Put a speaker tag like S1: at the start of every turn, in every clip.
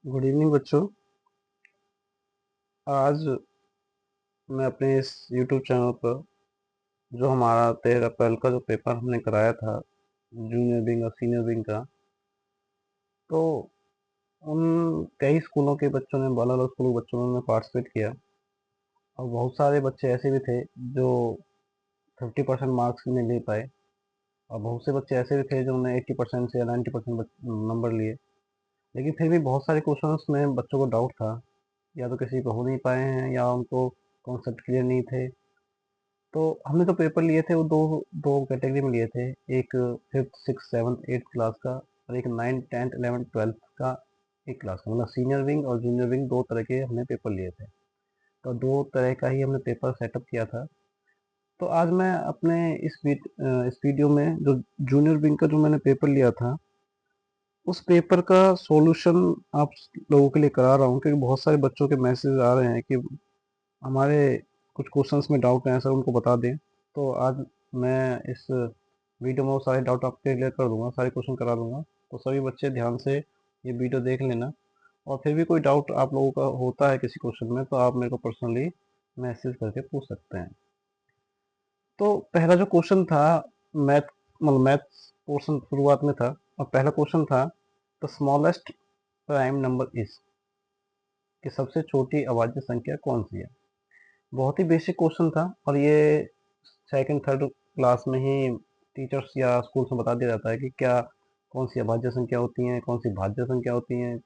S1: Good evening बच्चों। आज मैं अपने इस यूट्यूब चैनल पर जो हमारा 13 अप्रैल का जो पेपर हमने कराया था जूनियर विंग और सीनियर विंग का, तो उन कई स्कूलों के बच्चों ने, अलग अलग स्कूलों के बच्चों ने पार्टिसिपेट किया। और बहुत सारे बच्चे ऐसे भी थे जो 50% मार्क्स नहीं ले पाए, और बहुत से बच्चे ऐसे भी थे जो उन्हें 80% से या 90% नंबर लिए। लेकिन फिर भी बहुत सारे क्वेश्चंस में बच्चों को डाउट था, या तो किसी को हो नहीं पाए हैं या उनको कॉन्सेप्ट क्लियर नहीं थे। तो हमने जो पेपर लिए थे वो दो दो कैटेगरी में लिए थे। एक fifth six seventh eighth class का, और एक 9th 10th 11th 12th का एक क्लास का। मतलब सीनियर विंग और जूनियर विंग दो तरह के हमने पेपर लिए थे। तो दो तरह का ही हमने पेपर सेटअप किया था। तो आज मैं अपने इस वीडियो में जो जूनियर विंग का जो मैंने पेपर लिया था, उस पेपर का सॉल्यूशन आप लोगों के लिए करा रहा हूँ, क्योंकि बहुत सारे बच्चों के मैसेज आ रहे हैं कि हमारे कुछ क्वेश्चंस में डाउट है, सर उनको बता दें। तो आज मैं इस वीडियो में वो सारे डाउट आपके क्लियर कर दूंगा, सारे क्वेश्चन करा दूंगा। तो सभी बच्चे ध्यान से ये वीडियो देख लेना। और फिर भी कोई डाउट आप लोगों का होता है किसी क्वेश्चन में, तो आप मेरे को पर्सनली मैसेज करके पूछ सकते हैं। तो पहला जो क्वेश्चन था, मैथ मतलब मैथ्स पोर्शन शुरुआत में था, और पहला क्वेश्चन था the smallest prime number is, कि सबसे छोटी अभाज्य संख्या कौन सी है। बहुत ही बेसिक क्वेश्चन था, और ये सेकंड थर्ड क्लास में ही टीचर्स या स्कूल्स में बता दिया जाता है कि क्या कौन सी अभाज्य संख्या होती हैं, कौन सी भाज्य संख्या होती हैं,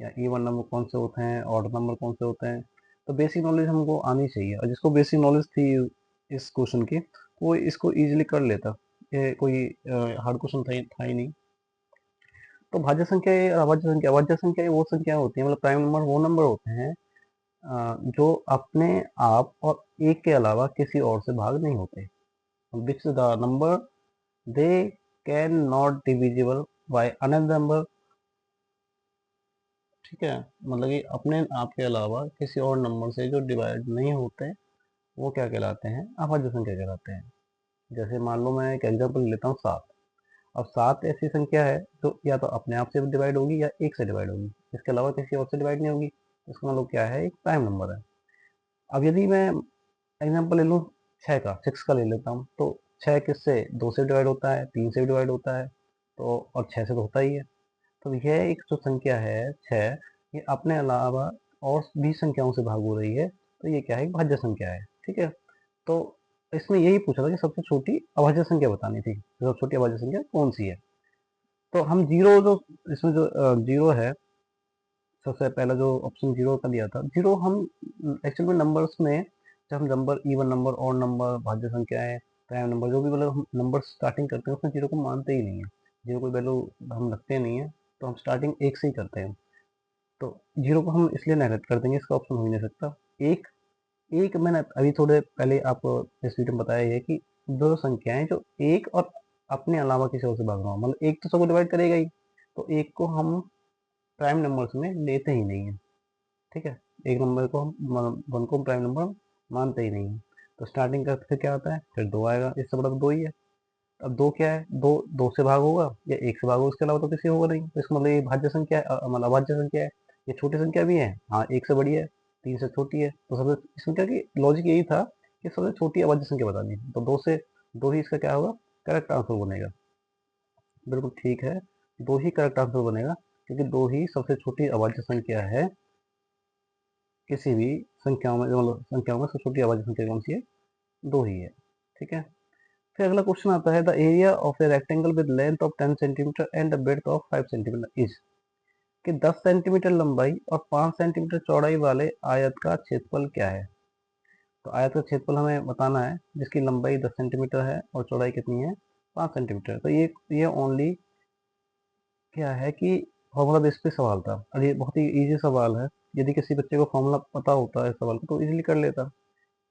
S1: या इवन नंबर कौन से होते हैं, ऑड नंबर कौन से होते हैं। तो बेसिक नॉलेज हमको आनी चाहिए, और जिसको बेसिक नॉलेज थी इस क्वेश्चन की, वो इसको इजीली कर लेता। ये कोई हार्ड क्वेश्चन था ही नहीं। तो भाज्य संख्या अभाज्य संख्या ये वो संख्या होती है, मतलब प्राइम नंबर वो नंबर होते हैं जो अपने आप और एक के अलावा किसी और से भाग नहीं होते। Which the number they can not divisible by another number. ठीक है, मतलब कि अपने आप के अलावा किसी और नंबर से जो डिवाइड नहीं होते, वो क्या कहलाते हैं, अभाज्य संख्या कहलाते हैं। जैसे मान लो मैं एक एग्जांपल लेता हूँ, 7। अब 7 ऐसी संख्या है जो या तो अपने आप से डिवाइड होगी या एक से डिवाइड होगी, इसके अलावा किसी और से डिवाइड नहीं होगी। इसका मतलब क्या है, एक प्राइम नंबर है। अब यदि मैं एग्जांपल ले लूँ 6 का, 6 का ले लेता हूँ, तो 6 किससे, 2 से डिवाइड होता है, 3 से डिवाइड होता है, तो और 6 से तो होता ही है। तो यह एक जो संख्या है 6, ये अपने अलावा और भी संख्याओं से भाग हो रही है, तो ये क्या है, एक भाज्य संख्या है। ठीक है, तो इसमें यही पूछा था कि सबसे छोटी अभाज्य संख्या बतानी थी, सबसे छोटी अभाज्य संख्या कौन सी है। तो हम जीरो जो इसमें जो जीरो है, सबसे पहला जो ऑप्शन जीरो का दिया था, जीरो हम एक्चुअल में नंबर्स में, जब हम नंबर इवन नंबर और नंबर भाज्य संख्याएं प्राइम नंबर जो भी मतलब हम नंबर स्टार्टिंग करते हैं, उसमें जीरो को मानते ही नहीं है। जीरो कोई वैल्यू हम रखते नहीं है, तो हम स्टार्टिंग एक से ही करते हैं। तो जीरो को हम इसलिए नेगलेक्ट कर देंगे, इसका ऑप्शन हो ही नहीं सकता। एक एक मैंने अभी थोड़े पहले आपको इस वीडियो में बताया है कि दो संख्याएं जो एक और अपने अलावा किसी और से भाग रहा हो, मतलब एक तो सबको डिवाइड करेगा ही, तो एक को हम प्राइम नंबर्स में लेते ही नहीं है। ठीक है, एक नंबर को हम वन को प्राइम नंबर मानते ही नहीं है। तो स्टार्टिंग का फिर क्या आता है, फिर दो आएगा, इससे बड़ा तो दो ही है। अब दो क्या है, दो दो से भाग होगा या एक से भाग होगा, इसके अलावा तो किसी होगा नहीं। तो इसका मतलब ये भाज्य संख्या है, मतलब अभाज्य संख्या है। ये छोटी संख्या भी है, हाँ, एक से बड़ी है, तीन से छोटी है। तो सबसे इस संख्या की लॉजिक यही था कि सबसे छोटी अभाज्य संख्या बतानी है, तो दो से दो ही इसका क्या होगा, करेक्ट आंसर बनेगा। बिल्कुल ठीक है, दो ही करेक्ट आंसर बनेगा, क्योंकि दो ही सबसे छोटी अभाज्य संख्या है। किसी भी संख्याओं में, मतलब संख्याओं में सबसे छोटी अभाज्य संख्या कौन सी है, दो ही है। ठीक है, फिर अगला क्वेश्चन आता है the area of a rectangle with length of 10 centimetre and the breadth of 5 centimetre is, कि 10 सेंटीमीटर लंबाई और 5 सेंटीमीटर चौड़ाई वाले आयत का क्षेत्रफल क्या है। तो आयत का क्षेत्रफल हमें बताना है, जिसकी लंबाई 10 सेंटीमीटर है और चौड़ाई कितनी है, 5 सेंटीमीटर। तो ये ओनली क्या है कि फॉर्मूला बेस पे सवाल था, और ये बहुत ही इजी सवाल है। यदि किसी बच्चे को फॉर्मूला पता होता है सवाल को, तो इजीली कर लेता।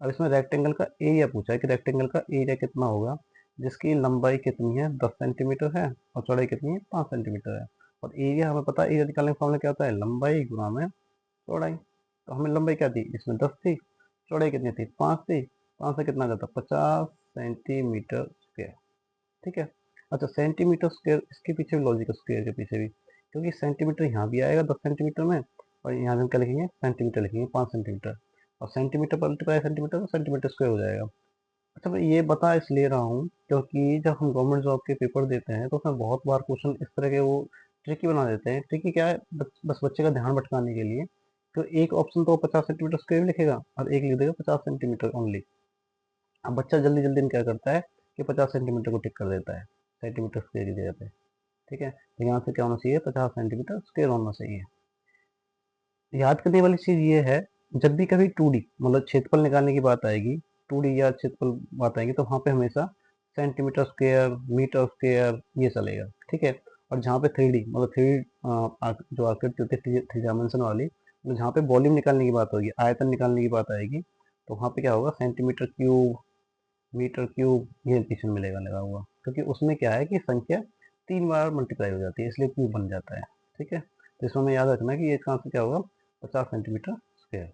S1: अब इसमें रेक्टेंगल का एरिया पूछा है कि रेक्टेंगल का एरिया कितना होगा, जिसकी लंबाई कितनी है, 10 सेंटीमीटर है, और चौड़ाई कितनी है, 5 सेंटीमीटर है। और एरिया हमें पता है, एरिया निकालने का फॉर्मूला क्या होता है, लंबाई गुणा में चौड़ाई। तो हमें लंबाई क्या थी, इसमें 10 थी, चौड़ाई कितनी थी, 5 थी। 5 से कितना जाता, 50 सेंटीमीटर स्क्वायर। ठीक है, अच्छा, सेंटीमीटर स्क्वायर, इसके पीछे भी लॉजिक है, स्क्वायर के पीछे भी, क्योंकि सेंटीमीटर यहाँ भी आएगा 10 सेंटीमीटर में, और यहाँ हम क्या लिखेंगे, सेंटीमीटर लिखेंगे 5 सेंटीमीटर, और सेंटीमीटर मल्टीप्लाई सेंटीमीटर तो सेंटीमीटर स्क्वायर हो जाएगा। अच्छा, मैं ये बता इसलिए रहा हूँ क्योंकि जब हम गवर्नमेंट जॉब के पेपर देते हैं तो उसमें बहुत बार क्वेश्चन इस तरह के वो ट्रिकी बना देते हैं। ट्रिकी क्या है, बस बच्चे का ध्यान भटकाने के लिए। तो एक ऑप्शन तो 50 सेंटीमीटर स्क्वायर लिखेगा और एक लिख देगा 50 सेंटीमीटर ओनली। अब बच्चा जल्दी जल्दी में क्या करता है कि 50 सेंटीमीटर को टिक कर देता है, सेंटीमीटर स्क्वायर की जगह पे। ठीक है, तो यहाँ से क्या होना चाहिए, 50 सेंटीमीटर स्क्वायर होना चाहिए। याद करने वाली चीज़ ये है, जब भी कभी 2D मतलब क्षेत्रफल निकालने की बात आएगी, 2D या क्षेत्रफल बात आएगी, तो वहाँ पे हमेशा सेंटीमीटर स्क्वायर, मीटर स्क्वायर ये चलेगा। ठीक है, और जहाँ पे 3D मतलब जो आकृति होती है थ्री डायमेंशन वाली, मतलब जहाँ पे वॉल्यूम निकालने की बात होगी, आयतन निकालने की बात आएगी, तो वहाँ पे क्या होगा, सेंटीमीटर क्यूब, मीटर क्यूब ये क्वेश्चन मिलेगा लगा हुआ, क्योंकि उसमें क्या है कि संख्या 3 बार मल्टीप्लाई हो जाती है, इसलिए क्यूब बन जाता है। ठीक है, तो इसमें हमें याद रखना कि ये इसका आंसर क्या होगा, 50 सेंटीमीटर स्क्वायर।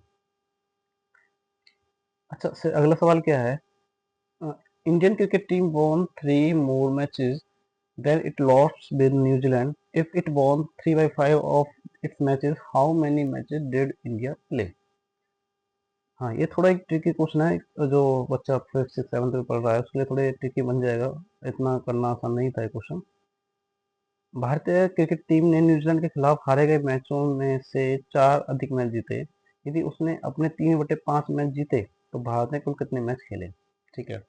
S1: अच्छा, अगला सवाल क्या है, Indian cricket team won 3 more matches then it lost with New Zealand, if it won 3/5 of its matches, how many matches did India play. हाँ, ये थोड़ा एक ट्रिकी क्वेश्चन है, जो बच्चा 5th 6th 7th में पढ़ रहा है उसके लिए थोड़े ट्रिकी बन जाएगा, इतना करना आसान नहीं था ये क्वेश्चन। भारतीय क्रिकेट टीम ने न्यूजीलैंड के खिलाफ हारे गए मैचों में से 4 अधिक मैच जीते। यदि उसने अपने 3/5 मैच जीते तो भारत ने कुल कितने मैच खेले। ठीक है,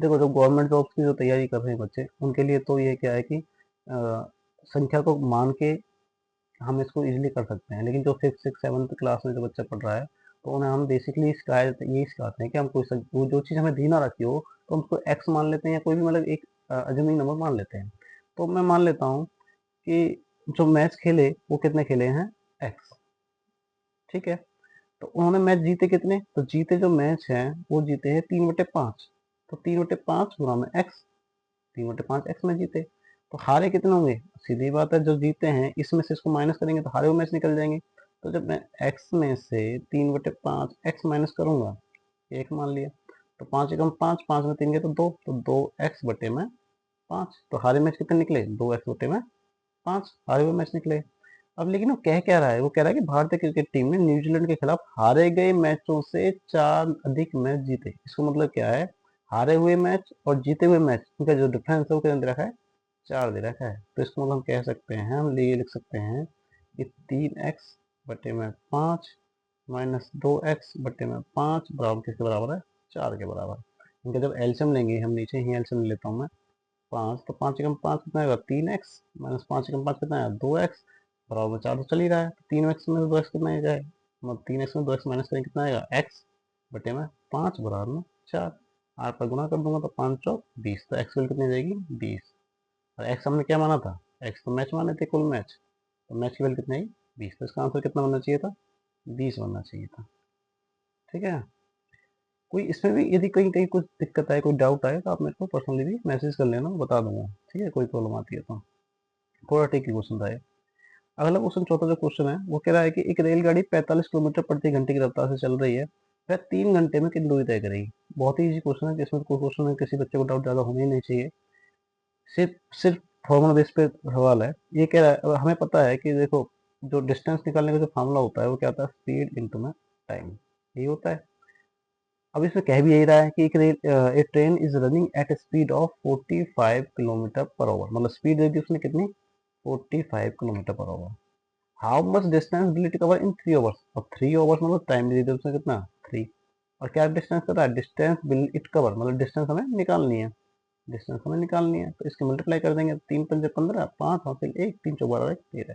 S1: देखो जो गवर्नमेंट जॉब्स की जो तैयारी कर रहे हैं बच्चे, उनके लिए तो ये क्या है कि संख्या को मान के हम इसको इजीली कर सकते हैं, लेकिन जो 5th 6th 7th क्लास में जो बच्चा पढ़ रहा है, तो उन्हें हम बेसिकली यही सिखाते हैं कि हम वो जो चीज़ हमें दी ना रखी हो तो हम उसको एक्स मान लेते हैं, या कोई भी मतलब एक अजूमिंग नंबर मान लेते हैं। तो मैं मान लेता हूँ कि जो मैच खेले वो कितने खेले हैं, एक्स। ठीक है, तो उन्होंने मैच जीते कितने, तो जीते जो मैच हैं वो जीते हैं 3/5, तो 3/5 गुणा में एक्स, 3/5 एक्स में जीते। तो हारे कितने होंगे, सीधी बात है, जो जीते हैं इसमें से इसको माइनस करेंगे तो हारे हुए मैच निकल जाएंगे। तो जब मैं एक्स में से 3/5 एक्स माइनस करूंगा, एक मान लिया, तो 5 एकम 5, 5 में 3 गए तो 2, तो 2x/5, तो हारे मैच कितने निकले, 2x/5 हारे हुए मैच निकले। अब लेकिन वो कह क्या रहा है, वो कह रहा है कि भारतीय क्रिकेट टीम ने न्यूजीलैंड के खिलाफ हारे गए मैचों से 4 अधिक मैच जीते। इसको मतलब क्या है, हारे हुए मैच और जीते हुए मैच उनका जो डिफरेंस है वो कितना दे रखा है, 4 दे रखा है। तो इसको मतलब हम कह सकते हैं, हम ये लिख सकते हैं कि 3x/5 माइनस 2x/5 बराबर किसके बराबर है, 4 के बराबर। इनका जब एलसीएम लेंगे, हम नीचे ही एलसीएम लेता हूँ मैं, 5, तो 5 एकम 5 कितना आएगा, 3x माइनस 5 एकम 5 कितना आएगा, 2x बराबर 4 तो चल ही रहा है। 3x में 2x कितना आ जाए, मतलब 3x में 2x माइनस करें कितना आएगा, x/5 बराबर में 4। आर पर गुणा कर दूंगा तो 5 चौक 20, तो एक्स वैल्यू कितनी जाएगी, 20। और एक्स हमने क्या माना था, एक्स तो मैच माने थे, कुल मैच, तो मैच की वैल्यू कितनी आई, 20। तो इसका आंसर कितना बनना चाहिए था, 20 बनना चाहिए था। ठीक है, कोई इसमें भी यदि कहीं कहीं कुछ दिक्कत आए, कोई डाउट आए, तो आप मेरे को पर्सनली भी मैसेज कर लेना, बता दूंगा। ठीक है, कोई प्रॉब्लम आती है तो। थोड़ा ठीक क्वेश्चन था ये। अगला क्वेश्चन, चौथा जो क्वेश्चन है वो कह रहा है कि एक रेलगाड़ी 45 किलोमीटर प्रति घंटे की रफ्तार से चल रही है, वह 3 घंटे में कितनी दूरी तय करेगी। बहुत ही इजी क्वेश्चन है, जिसमें कोई क्वेश्चन में किसी बच्चे को डाउट ज़्यादा होना ही नहीं चाहिए। सिर्फ सिर्फ फॉर्मूला बेस पे सवाल है। ये कह रहा है, हमें पता है कि देखो जो डिस्टेंस निकालने का जो फार्मूला होता है वो क्या होता है, स्पीड इंटू में टाइम, यही होता है। अब इसमें कह भी यही रहा है कि एक train is running at speed of 45 kilometre per hour, मतलब स्पीड दे दी उसने कितनी, 45 kilometre per hour. How much distance will it cover in 3 hours, अब 3 आवर्स मतलब टाइम दे दी उसने कितना, 3। और क्या डिस्टेंस कर रहा है, डिस्टेंस विल इट कवर मतलब डिस्टेंस हमें निकालनी है, डिस्टेंस हमें निकालनी है, तो इसके मल्टीप्लाई कर देंगे, 3 पंजे 15, 5 हासिल 1, 3 चौक 12, 13,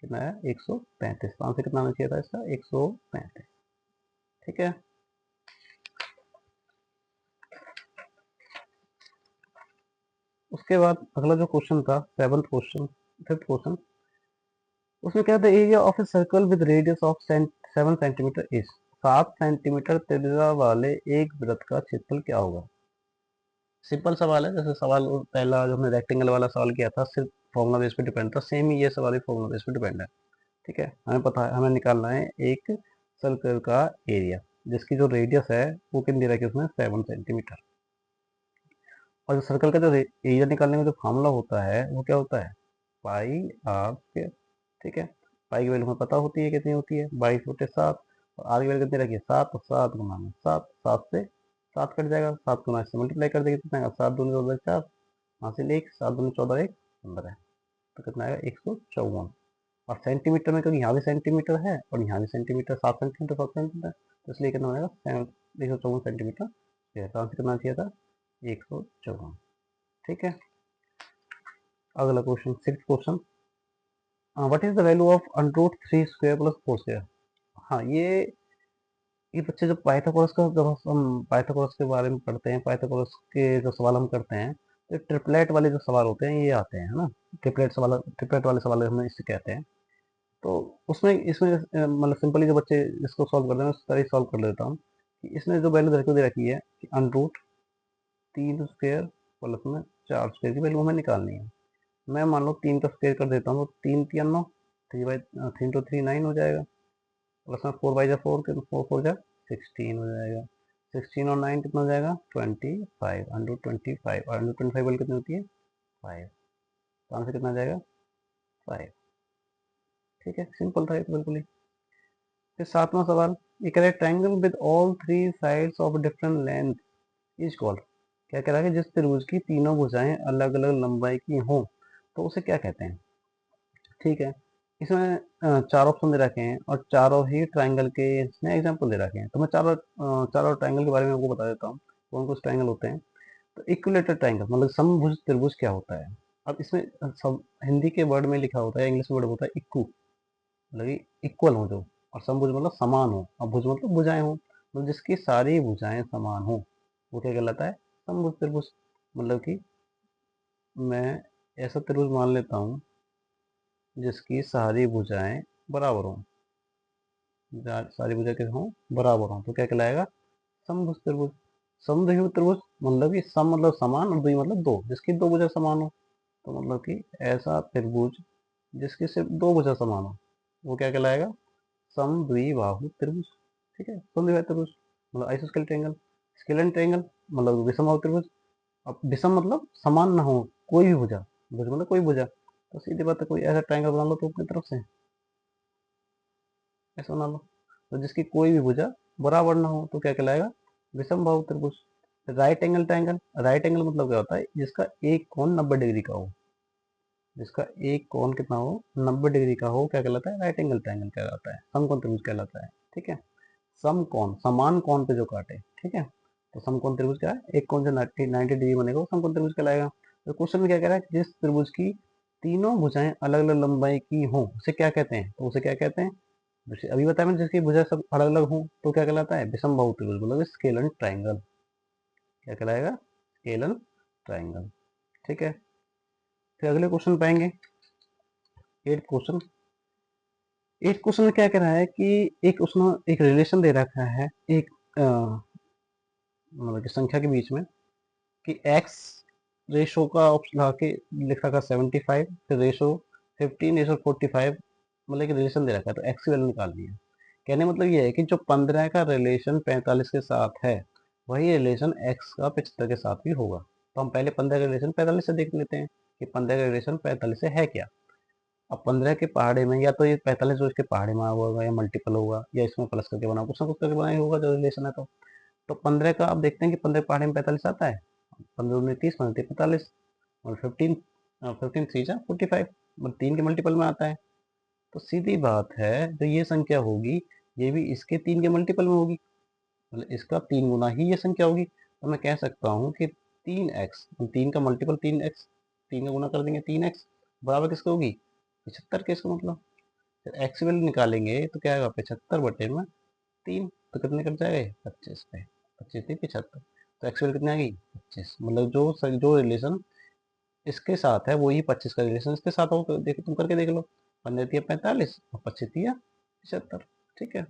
S1: कितना है 135। तो आंसर कितना आना चाहिए था इसका, 135। ठीक है, उसके बाद अगला जो क्वेश्चन था, 7th क्वेश्चन, 5th क्वेश्चन, उसमें क्या था, area of a circle with radius of 7 centimetre is, 7 centimetre त्रिज्या वाले एक वृत्त का क्षेत्रफल क्या होगा। सिंपल सवाल है, जैसे सवाल पहला जो हमने रेक्टेंगल वाला सवाल किया था, सिर्फ फॉर्मूला बेस पे डिपेंड था, सेम ही ये सवाल भी फॉर्मूला बेस पे डिपेंड है। ठीक है, हमें पता है, हमें निकालना है एक सर्कल का एरिया जिसकी जो रेडियस है वो कितनी दे रखी है उसमें, 7 सेंटीमीटर। और जो सर्कल का जो एरिया निकालने का जो फार्मूला होता है वो क्या होता है, पाई आर स्क्वायर। ठीक है, पाई की वैल्यू हमें पता होती है कितनी होती है, 22/7। और आर की वैल्यू कितनी रखी है, 7। तो 7 गुना में 7, 7 से 7 कट जाएगा, 7 गुना से मल्टीप्लाई कर देंगे, कितना आएगा, 7 दूनी 14 4, हासिल 1, 7 दूनी 14 1 15 है। तो कितना आएगा, 154। और सेंटीमीटर में, क्योंकि यहाँ भी सेंटीमीटर है और यहाँ भी सेंटीमीटर, 7 सेंटीमीटर 7 सेंटीमीटर, तो इसलिए कितना आएगा, 154 सेंटीमीटर। तो आंसर कितना चाहिए था, 154। ठीक है, अगला question, 6th question, what is the value of √3 square plus 4 square. हाँ, ये बच्चे जब पाइथागोरस का, जब हम पाइथागोरस के बारे में पढ़ते हैं, पाइथागोरस के जो सवाल हम करते हैं, तो ट्रिपलेट वाले जो सवाल होते हैं ये आते हैं, है ना। ट्रिपलेट वाले सवाल हम इसे कहते हैं। तो उसमें इसमें मतलब सिंपली जो बच्चे इसको सॉल्व करते हैं उस तरह सॉल्व कर लेता हूँ कि इसमें जो वैल्यू दे रखी है कि √3 स्क्वायर प्लस में 4 स्क्वायर की वैल्यू हमें निकालनी है। मैं मान लो 3 का स्क्वायर कर देता हूँ, तो 3 3 9, 3 into 3 9 हो जाएगा, प्लस में 4 बाई जा 4, 4 जा 16 हो जाएगा, 16 और 9 कितना हो जाएगा, 25, 125। और 125 वैल्यू कितनी होती है, 5। तो आंसर कितना आ जाएगा, 5। ठीक है, सिंपल था ये तो बिल्कुल ही। फिर 7वां सवाल, एक rectangle with all 3 sides of different length is called. क्या कह रहा है कि जिस त्रिभुज की तीनों भुजाएं अलग अलग लंबाई की हों तो उसे क्या कहते हैं। ठीक है, इसमें 4 ऑप्शन दे रखे हैं और चारों ही ट्राइंगल के इसमें एग्जांपल दे रखे हैं। तो मैं चारों ट्राइंगल के बारे में आपको बता देता हूँ कौन कौन से ट्राइंगल होते हैं। तो इक्विलेटरल ट्राइंगल मतलब समभुज त्रिभुज क्या होता है। अब इसमें सब हिंदी के वर्ड में लिखा होता है, इंग्लिश वर्ड होता है इक्वू, मतलब इक्वल हो जो, और समभुज मतलब समान हो, और भुज मतलब भुजाएं हो, तो जिसकी सारी भुजाएं समान हो वो क्या कहलाता है, समभुज त्रिभुज। मतलब कि मैं ऐसा त्रिभुज मान लेता हूँ जिसकी सारी भुजाएं बराबर हों, सारी भुजाएं कैसे हों, बराबर हों, तो क्या कहलाएगा, समभुज त्रिभुज। समद्विभुज त्रिभुज मतलब कि सम मतलब समान और द्वि मतलब दो, जिसकी दो भुजा समान हो। तो मतलब कि ऐसा त्रिभुज जिसकी सिर्फ दो भुजा समान हो वो क्या कहलाएगा, समद्विबाहु त्रिभुज। ठीक है, समद्विबाहु त्रिभुज मतलब आइसोस्केलेस ट्रायंगल। स्केलेन ट्रायंगल मतलब विषमबाहु त्रिभुज। अब विषम मतलब समान ना हो कोई भी भुजा, भुज मतलब कोई भुजा, तो सीधी बात है कोई ऐसा ट्रायंगल बना लो तो अपनी तरफ से ऐसा बना लो, तो जिसकी कोई भी भुजा बराबर ना हो तो क्या कहलाएगा, विषमबाहु त्रिभुज। Right angle triangle, right angle मतलब क्या होता है, जिसका एक कोण 90 डिग्री का हो, जिसका एक कोण कितना हो, 90 डिग्री का हो, क्या कहलाता है, राइट एंगल ट्रायंगल कहलाता है, समकोण त्रिभुज कहलाता है। ठीक है, समकोण समान कोण पे जो काटे। ठीक है, तो समकोण त्रिभुज क्या है, एक कोण से 90 डिग्री बनेगा वो समकोण त्रिभुज कहलाएगा। तो क्वेश्चन में क्या कह रहा है, जिस त्रिभुज की तीनों भुजाएं अलग अलग लंबाई की हो उसे क्या कहते हैं, तो उसे क्या कहते हैं, जैसे अभी बताया मैंने, जिसकी भुजा सब अलग अलग हो तो क्या कहलाता है, विषमबाहु त्रिभुज मतलब स्केलन ट्रायंगल। क्या कहलाएगा, स्केलन ट्रायंगल। ठीक है, फिर अगले क्वेश्चन पाएंगे, 8th क्वेश्चन। 8th क्वेश्चन में क्या कह रहा है कि एक उसने एक रिलेशन दे रखा है, एक मतलब कि संख्या के बीच में, कि एक्स रेशो का ऑप्शन ला के लिख रखा 75, फिर रेशो 15 रेशो 45, मतलब कि रिलेशन दे रखा है, तो एक्स की वैल्यू निकालनी है। कहने मतलब ये है कि जो 15 का रिलेशन 45 के साथ है वही रिलेशन एक्स का 75 के साथ भी होगा। तो हम पहले 15 का रिलेशन 45 से देख लेते हैं कि 15 का रिलेशन 45 से है क्या। अब 15 के पहाड़े में या तो ये 45 उसके पहाड़े में होगा या मल्टीपल होगा या इसमें प्लस करके बना, कुछ ना कुछ करके बना ही होगा जो रिलेशन है। तो 15 का आप देखते हैं कि 15 पहाड़े में 45 आता है, 15 में 30, 15 45, और 15 थ्री जा 45, मतलब 3 के मल्टीपल में आता है। तो सीधी बात है जो ये संख्या होगी ये भी इसके 3 के मल्टीपल में होगी, मतलब इसका 3 गुना ही ये संख्या होगी। तो मैं कह सकता हूँ कि 3x, 3 का मल्टीपल 3x, 3 का गुना कर देंगे 3x बराबर किसके होगी, 75 के। इसका मतलब फिर एक्स वैल्यू निकालेंगे तो क्या आएगा, 75 बटे में 3, तो कितने कट जाएगा, 25 पे, 25 3 75। तो एक्स वैल्यू कितनी आ गई, 25। मतलब जो रिलेशन इसके साथ है वही 25 का रिलेशन इसके साथ हो, तो देखो तुम करके देख लो, 15 दिया 45 और 25 दिया 75। ठीक है,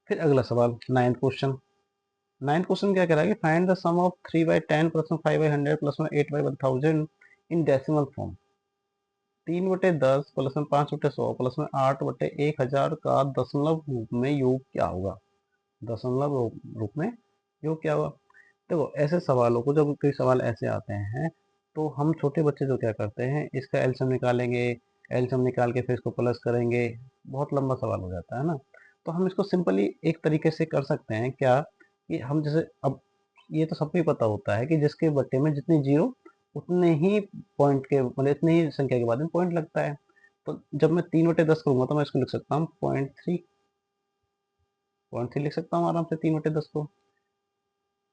S1: फिर अगला सवाल 9th क्वेश्चन। 9th क्वेश्चन क्या कह रहा है कि find the sum of 3/10 plus में 5/100 प्लस में 8/1000 इन डेसिमल फॉर्म। 3/10 प्लस में 5/100 प्लस में 8/1000 का दशमलव रूप में योग क्या होगा, दशमलव रूप में योग क्या होगा। देखो ऐसे सवालों को, जब कोई सवाल ऐसे आते हैं तो हम छोटे बच्चे जो क्या करते हैं, इसका एलसीएम निकालेंगे, एलसीएम निकाल के फिर इसको प्लस करेंगे, बहुत लंबा सवाल हो जाता है ना। तो हम इसको सिंपली एक तरीके से कर सकते हैं क्या, कि हम जैसे अब ये तो सबको ही पता होता है कि जिसके बट्टे में जितनी जीरो उतने ही पॉइंट के मतलब इतनी ही संख्या के बाद में पॉइंट लगता है। तो जब मैं 3/10 करूँगा तो मैं इसको लिख सकता हूँ 0.3 लिख सकता हूँ आराम से 3/10 को।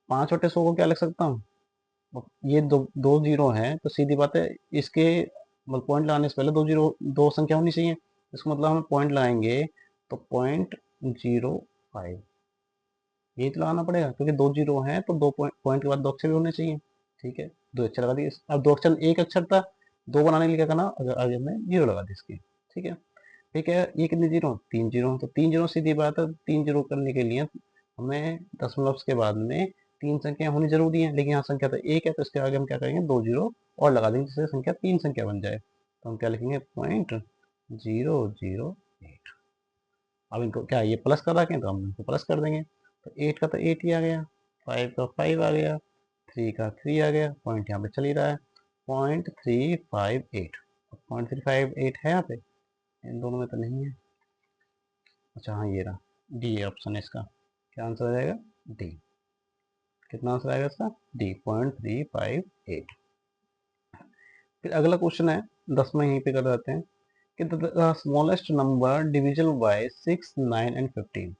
S1: 5/100 को क्या लिख सकता हूँ, ये दो दो जीरो हैं तो सीधी बात है इसके मतलब पॉइंट लगाने से पहले दो जीरो दो संख्या होनी चाहिए। इसका मतलब हम पॉइंट लगाएंगे तो 0.05 यही तो लगाना पड़ेगा, क्योंकि दो जीरो हैं तो दो पॉइंट के बाद दो अक्षर भी होने चाहिए। ठीक है, दो अक्षर लगा दिए। अब दो अक्षर एक अक्षर था, दो बनाने के लिए क्या करना, अगर आगे हमने जीरो लगा दी इसकी। ठीक है, ठीक है, ये कितने जीरो, 3 जीरो, तो 3 जीरो सीधी बात है, 3 जीरो करने के लिए हमें दशमलव के बाद में 3 संख्या होनी जरूरी है, लेकिन यहाँ संख्या तो एक है तो इसके आगे हम क्या करेंगे, 2 जीरो और लगा देंगे जिससे संख्या 3 संख्या बन जाए। तो हम क्या लिखेंगे 0.008। अब इनको क्या ये प्लस कर रखें तो हम इनको प्लस कर देंगे, तो 8 का तो 8 ही आ गया, 5 का 5 आ गया, 3 का 3 आ गया, पॉइंट यहाँ पे चल ही रहा है 0.358। 0.358 है यहाँ पे, इन दोनों में तो नहीं है। अच्छा हाँ ये रहा, डी ऑप्शन है इसका, क्या आंसर आ जाएगा, डी। कितना आंसर आएगा इसका, डी 0.358। फिर अगला क्वेश्चन है 10वां, यहीं पे कर देते हैं कि the smallest number divisible by 6, 9 and 15,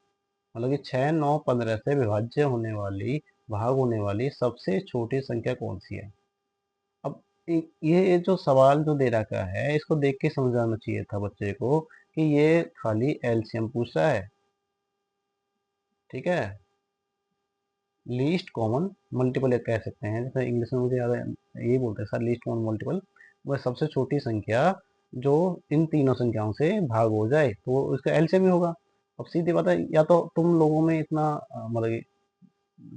S1: मतलब कि 6, 9, 15 से विभाज्य होने वाली भाग होने वाली सबसे छोटी संख्या कौन सी है। अब ये जो सवाल जो दे रखा है इसको देख के समझ आना चाहिए था बच्चे को कि ये खाली एलसीएम पूछ रहा है। ठीक है, लीस्ट कॉमन मल्टीपल कह सकते हैं, जैसे इंग्लिश में मुझे याद है यही बोलते हैं सर, लीस्ट कॉमन मल्टीपल, वह सबसे छोटी संख्या जो इन तीनों संख्याओं से भाग हो जाए तो वो उसका एलसीएम ही होगा। अब सीधी बात है, या तो तुम लोगों में इतना मतलब कि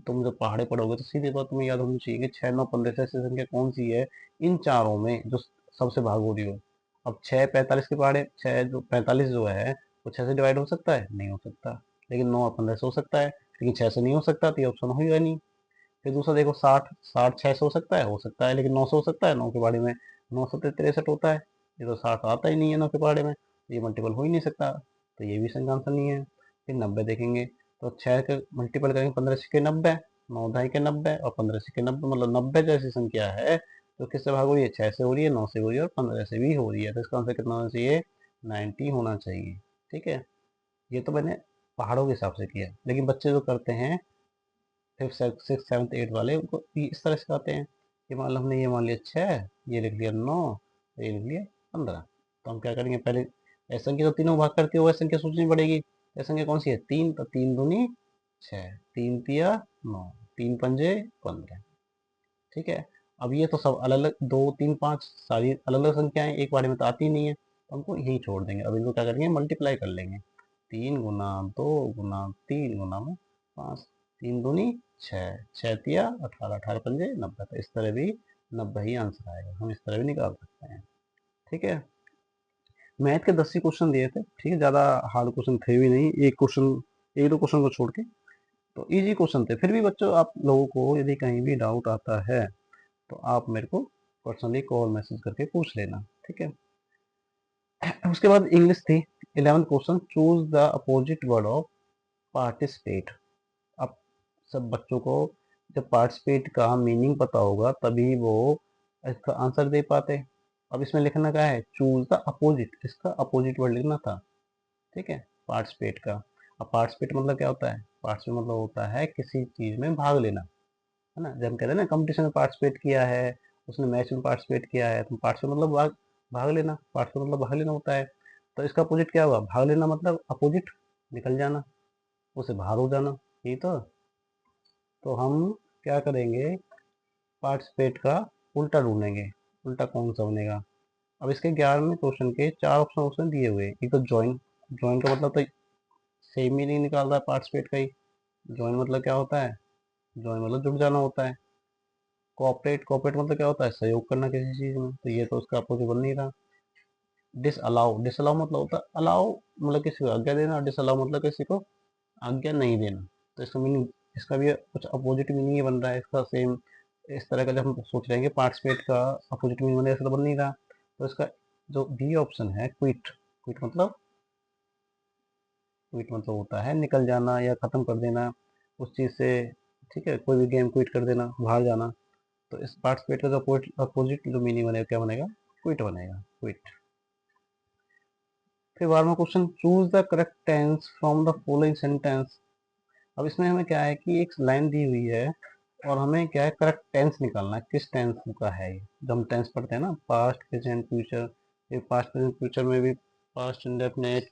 S1: तुम जब पहाड़े पढ़ोगे तो सीधी बात तुम्हें याद होनी चाहिए कि 6, 9, 15 से ऐसी संख्या कौन सी है इन चारों में जो सबसे भाग हो रही हो। अब 6, 45 के पहाड़े, 6 जो 45 जो है वो 6 से डिवाइड हो सकता है, नहीं हो सकता, लेकिन 9 और 15 से हो सकता है, लेकिन 6 से नहीं हो सकता, तो ये ऑप्शन होगा नहीं। फिर दूसरा देखो 60, 6 से हो सकता है, लेकिन 9 से हो सकता है, 9 के बारे में 9 से 63 होता है, ये तो 60 आता ही नहीं है 9 के बारे में, तो ये मल्टीपल हो ही नहीं सकता, तो ये भी संख्या आंसर नहीं है। फिर 90 देखेंगे तो 6 के मल्टीपल करेंगे 15 के 90, 9 ढाई के 90 और 15 के 90, मतलब 90 जैसी संख्या है तो किससे भाग हो रही है, 6 से हो रही है, 9 से हो रही है और 15 से भी हो रही है, तो इसका आंसर कितना होना चाहिए, 90 होना चाहिए। ठीक है, ये तो मैंने पहाड़ों के हिसाब से किया, लेकिन बच्चे जो करते हैं फिफ्थ, सिक्स, सेवन्थ, एट वाले उनको इस तरह से आते हैं कि मान लो हमने ये मान लिया 6, ये लिख लिया 9, ये लिख लिया 15, तो हम क्या करेंगे, पहले ऐसा संख्या तो तीनों भाग करती है वह संख्या सोचनी पड़ेगी। ऐसा संख्या कौन सी है, 3, तो 3 दूनी 6, 3 तिया 9, 3 पंजे 15। ठीक है, अब ये तो सब अलग अलग 2, 3, 5 सारी अलग अलग संख्याएं एक बारे में तो आती ही नहीं है, तो हमको यही छोड़ देंगे। अब इनको क्या करेंगे, मल्टीप्लाई कर लेंगे, 3 गुना 2 गुना 3 गुना में 5, 3 दूनी 6, 6 तिया 18, 18 पंजे 90, तो इस तरह भी 90 ही आंसर आएगा, हम इस तरह भी निकाल सकते हैं। ठीक है, मैथ के 10 ही क्वेश्चन दिए थे, ठीक है, ज़्यादा हार्ड क्वेश्चन थे भी नहीं, एक क्वेश्चन, एक दो क्वेश्चन को छोड़ के तो इजी क्वेश्चन थे। फिर भी बच्चों आप लोगों को यदि कहीं भी डाउट आता है तो आप मेरे को पर्सनली कॉल मैसेज करके पूछ लेना। ठीक है, उसके बाद इंग्लिश थी 11th question, choose the opposite word of participate. अब सब बच्चों को जब पार्टिसिपेट का मीनिंग पता होगा तभी वो इसका आंसर दे पाते। अब इसमें लिखना क्या है, चूज द अपोजिट, इसका अपोजिट वर्ड लिखना था। ठीक है, पार्टिसिपेट का, अब पार्टिसिपेट मतलब क्या होता है, पार्टिसिपेट मतलब होता है किसी चीज में भाग लेना, है ना, जब हम कहते हैं ना कंपटीशन में पार्टिसिपेट किया है, उसने मैच में पार्टिसिपेट किया है, तो पार्टिसिपेट मतलब भाग भाग लेना, पार्टिसिपेट मतलब भाग लेना होता है। तो इसका अपोजिट क्या हुआ, भाग लेना मतलब अपोजिट निकल जाना, उसे बाहर हो जाना, यही तो हम क्या करेंगे, पार्टिसिपेट का उल्टा ढूंढेंगे, उल्टा कौन सा बनेगा। अब इसके 11वें क्वेश्चन के 4 ऑप्शन उसने दिए हुए, एक तो ज्वाइन, ज्वाइन का मतलब तो सेम मीनिंग निकाल रहा है पार्टिसिपेट का ही, ज्वाइन मतलब क्या होता है, ज्वाइन मतलब जुड़ जाना होता है। कोऑपरेट, कोऑपरेट मतलब क्या होता है, सहयोग करना किसी चीज में, तो ये तो उसका अपोजिट बन नहीं रहा। डिसअलाउ, डिसअलाउ मतलब होता है अलाउ मतलब किसी को आज्ञा देना, डिसअलाउ मतलब किसी को आज्ञा नहीं देना, तो इसका मीनिंग, इसका भी कुछ अपोजिट मीनिंग ही बन रहा है इसका सेम। इस तरह का जब हम सोच रहे हैं कि पार्टिसिपेट का अपोजिट मीनिंग ऐसा तो बन नहीं रहा, तो इसका जो बी ऑप्शन है क्विट, क्विट मतलब होता है निकल जाना या ख़त्म कर देना उस चीज़ से, ठीक है, कोई भी गेम क्विट कर देना, बाहर जाना। तो इस पार्टिसिपेट का जो अपोजिट जो मीनिंग बनेगा क्या बनेगा, क्विट बनेगा, क्विट। फिर 12वां question, choose the correct tense from the following sentence. अब इसमें हमें क्या है कि एक लाइन दी हुई है और हमें क्या है करेक्ट टेंस निकालना है, किस टेंस का है ये। जब हम टेंस पढ़ते हैं ना, पास्ट प्रेजेंट फ्यूचर, ये पास्ट प्रेजेंट फ्यूचर में भी past indefinite,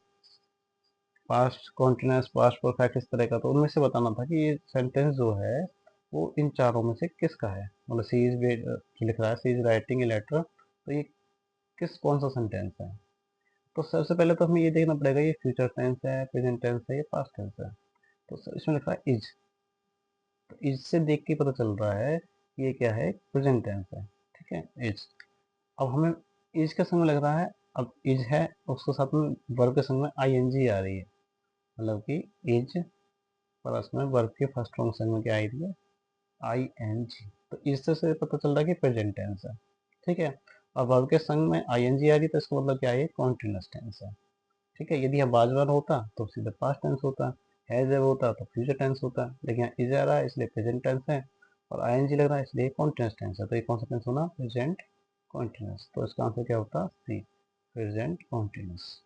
S1: past continuous, past perfect, इस तरह का, तो उनमें से बताना था कि ये सेंटेंस जो है वो इन चारों में से किसका है। मतलब सी इज लिख रहा है, सी इज राइटिंग ए लेटर, तो ये कौन सा सेंटेंस है। तो सबसे पहले तो हमें ये देखना पड़ेगा ये फ्यूचर टेंस है, प्रेजेंट टेंस है, ये पास्ट टेंस है। तो इसमें लिखा है इज, तो इज से देख के पता चल रहा है कि ये क्या है, प्रेजेंट टेंस है, ठीक है, इज। अब हमें इज का संग लग रहा है, अब इज है उसके साथ में वर्ब के संग में आईएनजी आ रही है, मतलब कि इज प्लस में वर्ब के फर्स्ट फॉर्म संग में क्या आई रही है, आईएनजी। तो इससे पता चल रहा है कि प्रेजेंट टेंस है, ठीक है। और वर्ब के संग में आईएनजी आ रही है तो इसका मतलब क्या है, कॉन्टिन्यूअस टेंस है, ठीक है। यदि यहाँ बाज बार होता तो सीधे पास्ट टेंस होता, है जब होता तो फ्यूचर टेंस होता, लेकिन यहाँ इज आ रहा है इसलिए प्रेजेंट टेंस है, और आईएनजी लग रहा है इसलिए कॉन्टिन्यूअस टेंस है। तो ये कौन सा टेंस होना, प्रेजेंट कॉन्टिन्यूअस। तो इसका आंसर क्या होता, सी, प्रेजेंट कॉन्टिन्यूअस।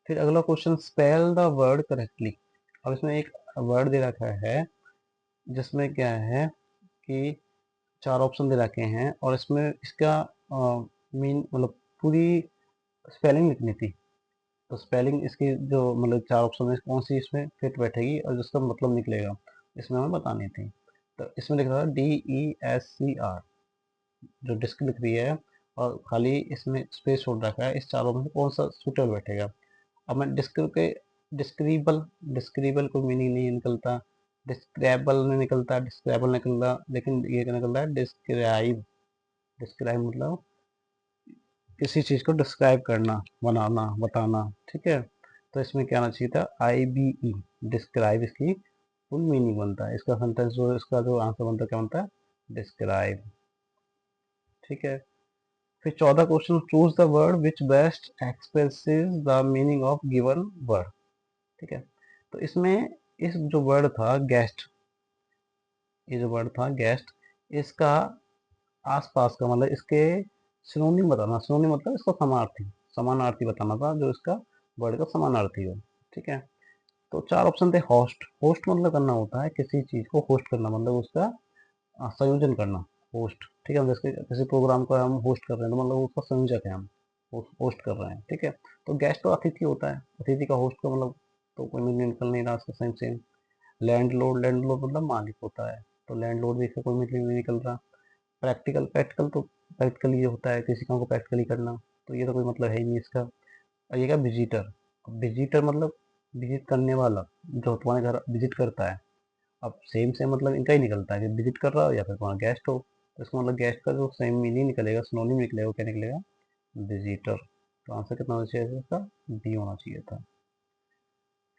S1: फिर अगला question, spell the word correctly. अब इसमें एक वर्ड दे रखा है जिसमें क्या है कि चार ऑप्शन दे रखे हैं और इसमें इसका मीन मतलब पूरी स्पेलिंग लिखनी थी। तो स्पेलिंग इसकी जो मतलब चार ऑप्शन में कौन सी इसमें फिट बैठेगी और जिसका मतलब निकलेगा, इसमें हमें बतानी थी। तो इसमें लिख रहा है DESCR, जो डिस्क लिख रही है और खाली इसमें स्पेस छोड़ रखा है, इस चारों में से कौन सा सूटेबल बैठेगा। अब मैं डिस्क के डिस्क्रिबल, डिस्क्रिबल कोई मीनिंग नहीं निकलता, डिस्क्राइबल नहीं निकलता, डिस्क्राइबल निकलता, लेकिन ये क्या निकलता है, डिस्क्राइब। डिस्क्राइब मतलब किसी चीज़ को डिस्क्राइब करना, बनाना, बताना, ठीक है। तो इसमें क्या आना चाहिए था, IBE, डिस्क्राइब इसकी फुल मीनिंग बनता है, इसका सेंटेंस जो इसका जो आंसर बनता है क्या बनता है, डिस्क्राइब, ठीक है। फिर 14 question, choose the word which best expresses the meaning of given word, ठीक है। तो इसमें इस जो वर्ड था गेस्ट, ये जो वर्ड था गेस्ट, इसका आसपास का मतलब इसके सिनोनिम बताना, सिनोनिम मतलब इसका समानार्थी, समानार्थी बताना था जो इसका वर्ड का समानार्थी हो, ठीक है। तो चार ऑप्शन थे, होस्ट, होस्ट मतलब करना होता है किसी चीज़ को होस्ट करना, मतलब उसका संयोजन करना, होस्ट, ठीक है। जैसे किसी प्रोग्राम को हम होस्ट कर रहे हैं तो मतलब उसका संयोजक है, हम होस्ट कर रहे हैं, ठीक है। तो गेस्ट तो अतिथि होता है, अतिथि का होस्ट का मतलब तो कोई मीनिंग निकल नहीं रहा उसका सेम सेम। लैंडलॉर्ड, लैंडलॉर्ड मतलब मालिक होता है, तो लैंडलॉर्ड भी इसका कोई मीनिंग नहीं निकल रहा। प्रैक्टिकल, प्रैक्टिकल तो प्रैक्टिकल ये होता है किसी काम को प्रैक्टिकली करना, तो ये तो कोई मतलब है ही नहीं इसका। और ये क्या, विजिटर, विजिटर मतलब विजिट करने वाला, जो तुम्हारे घर विजिट करता है। अब सेम सेम मतलब इनका ही निकलता है कि विजिट कर रहा हो या फिर तुम्हारा गेस्ट हो, तो इसका मतलब गेस्ट का जो सेम मीनिंग निकलेगा, सिनोनिम निकलेगा, वो क्या निकलेगा, विजिटर। तो आंसर कितना होना चाहिए इसका, बी होना चाहिए था।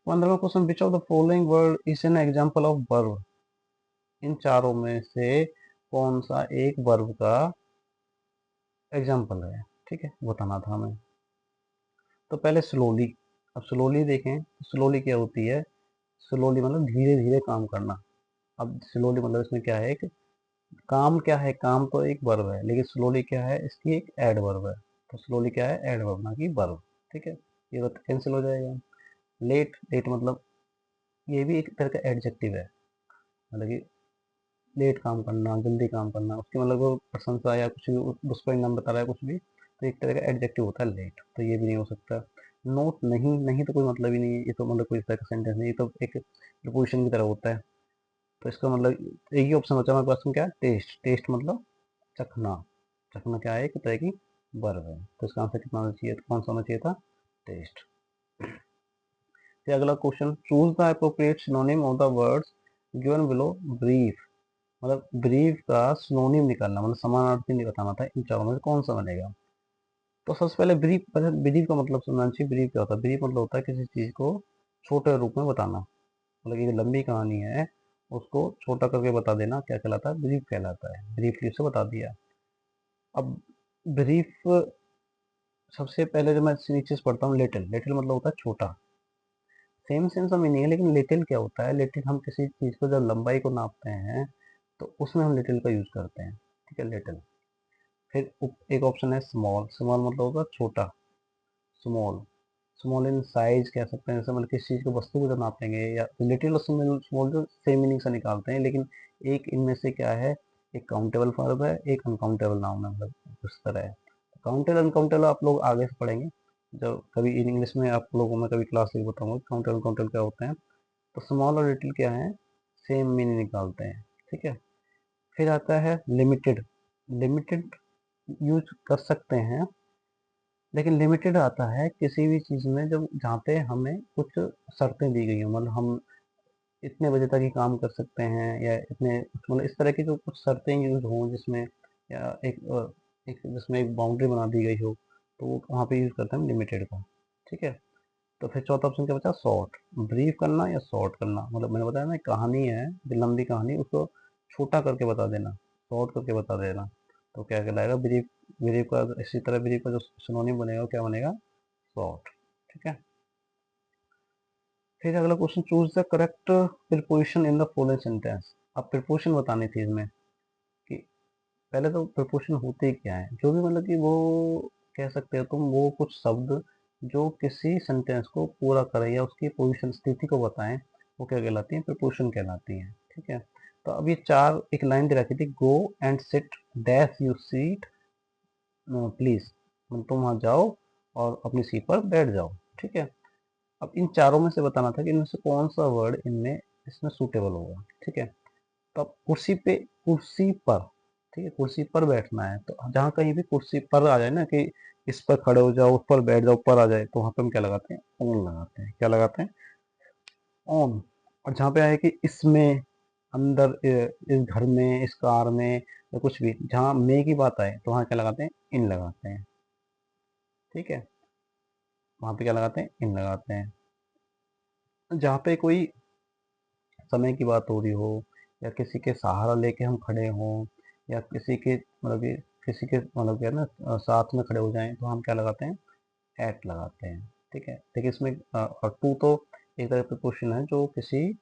S1: 15वां question, which of the following word is an example of verb. इन चारों में से कौन सा एक वर्ब का एग्जाम्पल है, ठीक है, बताना था हमें। तो पहले स्लोली, अब स्लोली देखें, स्लोली क्या होती है, स्लोली मतलब धीरे धीरे काम करना। अब स्लोली मतलब इसमें क्या है, कि काम क्या है, काम तो एक वर्ब है, लेकिन स्लोली क्या है, इसकी एक एड वर्ब है। तो स्लोली क्या है, एड वर्ब ना कि वर्ब, ठीक है। ये तो कैंसिल हो जाएगा। लेट, लेट मतलब ये भी एक तरह का एडजेक्टिव है, मतलब कि लेट काम करना, जल्दी काम करना, उसकी मतलब वो प्रशंसा या कुछ भी उस पर नाम बता रहा है कुछ भी, तो एक तरह का एडजेक्टिव होता है लेट, तो ये भी नहीं हो सकता। नोट, नहीं, नहीं तो कोई मतलब ही नहीं है, ये तो मतलब कोई तरह का सेंटेंस नहीं, ये तो एक प्रपोजिशन की तरह होता है। तो इसका मतलब एक ही ऑप्शन बचा हमारे पास में, क्या, टेस्ट, टेस्ट मतलब चखना, चखना क्या है, एक तरह की वर्ब है। तो इसका आंसर कितना होना चाहिए, कौन सा होना चाहिए था, टेस्ट। फिर अगला question, choose the appropriate synonym of the words given below, brief, मतलब ब्रीफ का सिनोनिम निकालना, मतलब समानार्थी नहीं बताना था, इन चारों में से कौन सा बनेगा। तो सबसे पहले ब्रीफ, ब्रीफ का मतलब समझना चाहिए, ब्रीफ क्या होता है, ब्रीफ मतलब होता है किसी चीज़ को छोटे रूप में बताना, मतलब ये लंबी कहानी है उसको छोटा करके बता देना क्या कहलाता है, ब्रीफ कहलाता है। ब्रीफली उसे बता दिया। अब ब्रीफ, सबसे पहले जब मैं नीचे से पढ़ता हूँ, लिटिल, लिटिल मतलब होता है छोटा। सेम सेम सा मीनिंग है, लेकिन लिटिल क्या होता है, लिटिल हम किसी चीज़ को जब लंबाई को नापते हैं तो उसमें हम लिटिल का यूज़ करते हैं, ठीक है, लिटिल। फिर एक ऑप्शन है स्मॉल, स्मॉल मतलब होता है छोटा, स्मॉल। स्मॉल इन साइज कह सकते हैं, जैसे मतलब किसी चीज़ को, वस्तु को जब नापेंगे, या लिटिल और स्मॉल जो सेम मीनिंग से निकालते हैं, लेकिन एक इनमें से क्या है, एक काउंटेबल वर्ब है, एक अनकाउंटेबल नाउन है, मतलब उस तरह है। काउंटेबल अनकाउंटेबल आप लोग आगे से पढ़ेंगे, जब कभी इन इंग्लिश में आप लोगों में कभी क्लास में बताऊंगा काउंटेबल अनकाउंटेबल क्या होते हैं। तो स्मॉल और लिटिल क्या है, सेम मीनिंग निकालते हैं, ठीक है। फिर आता है लिमिटेड। लिमिटेड यूज कर सकते हैं, लेकिन लिमिटेड आता है किसी भी चीज़ में जब, जहाँ पे हमें कुछ शर्तें दी गई हो, मतलब हम इतने बजे तक ही काम कर सकते हैं, या इतने, मतलब इस तरह की जो कुछ शर्तें यूज हों जिसमें, या एक जिसमें एक बाउंड्री बना दी गई हो, तो वो वहाँ पे यूज करते हैं लिमिटेड का, ठीक है। तो फिर चौथा ऑप्शन क्या बचा, शॉर्ट। ब्रीफ करना या शॉर्ट करना, मतलब मैंने बताया ना, कहानी है जो लंबी कहानी, उसको छोटा करके बता देना, शॉर्ट करके बता देना, तो क्या कहलाएगा, ब्रीफ। ब्रीफ का इसी तरह ब्रीफ का जो सिनोनिम बनेगा वो क्या बनेगा, शॉर्ट, ठीक है। फिर अगला question, choose the correct preposition in the following sentence. अब प्रीपोजिशन बतानी थी इसमें, कि पहले तो प्रीपोजिशन होते ही क्या है, जो भी मतलब कि वो कह सकते हो तुम, वो कुछ शब्द जो किसी सेंटेंस को पूरा करें या उसकी पोजीशन, स्थिति को बताएं, वो क्या कहलाती हैं, प्रीपोजिशन कहलाती हैं, ठीक है। तो अब ये चार, एक लाइन दे रखी थी, go and sit dash you seat please, तुम वहाँ जाओ और अपनी सीट पर बैठ जाओ, ठीक है। अब इन चारों में से बताना था कि इनमें से कौन सा वर्ड इनमें, इसमें सूटेबल होगा, ठीक है। तो अब कुर्सी पे, कुर्सी पर, ठीक है, कुर्सी पर बैठना है, तो जहाँ कहीं भी कुर्सी पर आ जाए ना, कि इस पर खड़े हो जाओ, उस पर बैठ जाओ, ऊपर आ जाए, तो वहाँ पे हम क्या लगाते हैं, ऑन लगाते हैं। क्या लगाते हैं, ऑन। और जहाँ पे आए कि इसमें, अंदर, इस घर में, इस कार में, या कुछ भी, जहाँ में की बात आए तो वहाँ क्या लगाते हैं, इन लगाते हैं, ठीक है। वहाँ पे क्या लगाते हैं, इन लगाते हैं। जहाँ पे कोई समय की बात हो रही हो, या किसी के सहारा लेके हम खड़े हों, या किसी के मतलब कि किसी के मतलब क्या है ना, साथ में खड़े हो जाएं, तो हम क्या लगाते हैं, एट लगाते हैं, ठीक है। देखिए इसमें और टू तो एक तरह का क्वेश्चन है जो किसी